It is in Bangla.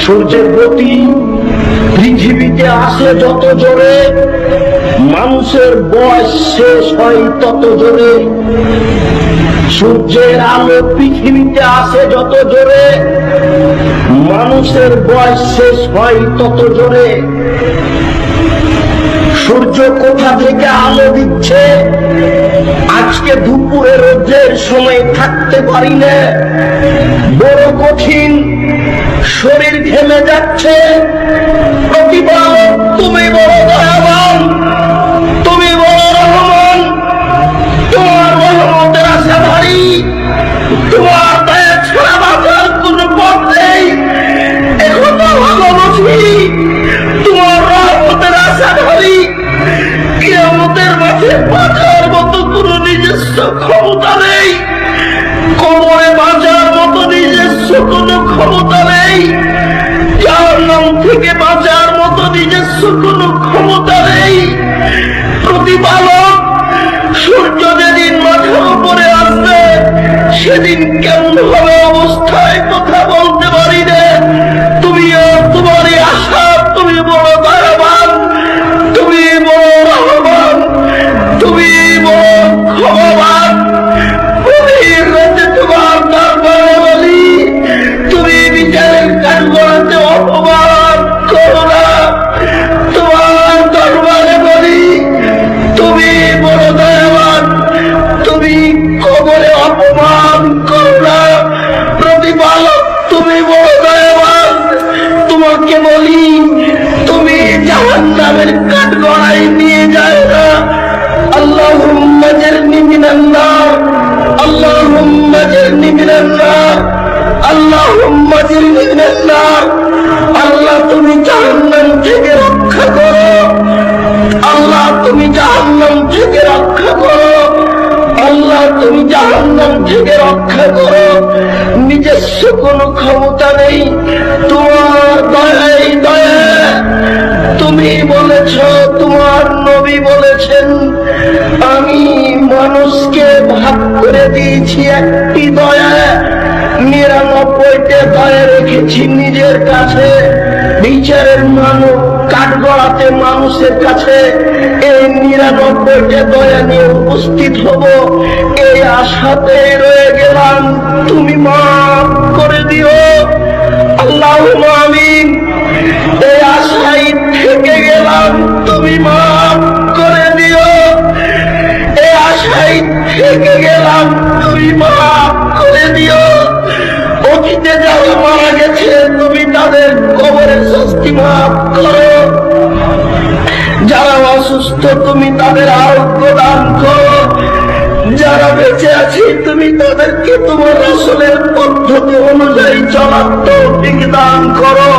সূর্যের গতি পৃথিবীতে আসে যত জোরে, মানুষের বয়স শেষ হয় তত জোরে। সূর্যের আলো পৃথিবীতে আসে যত জোরে, মানুষের বয়স শেষ হয় তত জোরে। সূর্য কোথা থেকে আলো দিচ্ছে? আজকে দুপুরে রোদের সময় থাকতে পারি না, বড় কঠিন, শরীর ঘেমে যাচ্ছে। প্রতিপালক তুমি বড় দয়াবান, তুমি বড় রহমান, তোমার রহমতের আশা ভারী, তোমার দয়া ছাড়া বাঁচার কোন পথ নেই। এখন ভালোবাসি তোমার রহমতের আশা ভারী, কিয়ামতের মাঠে বাঁচার মতো কোন নিজস্ব ক্ষমতা নেই, কোমরে বাঁচার মতো নিজস্ব কোন ক্ষমতা নেই, জাহান্নাম থেকে বাঁচার মতো নিজস্ব কোন ক্ষমতা নেই। প্রতিপালক সূর্য যেদিন মাথার উপরে আসবে সেদিন কেমন ভাবে অবস্থায় কথা বলতে পারি না। তুমি তোমারই আশা, তুমি বড় দয়াবান, তুমি বড় রহমান, তুমি বড় ক্ষমাবান। তোমার দরবারে বলি, তুমি বিচারের কাজ করাতে অপমান করো না। তোমার দরবারে বলি, তুমি বড় দয়াবান, তুমি কবরে অপমান করো না। প্রতিপালক তুমি বড় দয়াবান, তোমাকে বলি তুমি জাহান্নামের কাঠগড়ায় নিয়ে যায় না। আল্লাহুম্মা জারনি মিনান নার, আল্লাহুম্মা জারনি মিনান নার, আল্লাহুম্মা জারনি মিনান নার। আল্লাহ তুমি জাহান্নাম থেকে রক্ষা করো, আল্লাহ তুমি জাহান্নাম থেকে রক্ষা করো, আল্লাহ তুমি জাহান্নাম থেকে রক্ষা করো। নিজস্ব কোনো ক্ষমতা নেই, তোমার দয়াই দয়া। তুমি বলেছ, তোমার নবী বলেছেন, আমি মানুষকে ভাগ করে দিয়েছি একটি দয়া, 99টা দয়া রেখেছি নিজের কাছে। বিচারের মানুষ কাঠগড়াতে মানুষের কাছে এই 99টা দয়া নিয়ে উপস্থিত হব, এই আশাতে রয়ে গেলাম, তুমি মাফ করে দিও। আল্লাহুম্মা আমিন। এই আশাই থেকে গেলাম, তুমি মাফ করে দিও। এই আশাই থেকে গেলাম, তুমি মাফ করে দিও। অতীতে যারা মারা গেছে তুমি তাদের কবরের শাস্তি মাফ করো, যারা অসুস্থ তুমি তাদের আরোগ্য দান করো, যারা বেঁচে আছে তুমি তাদেরকে তোমার রাসূলের পদ্ধতি অনুযায়ী চলার তৌফিক দান করো।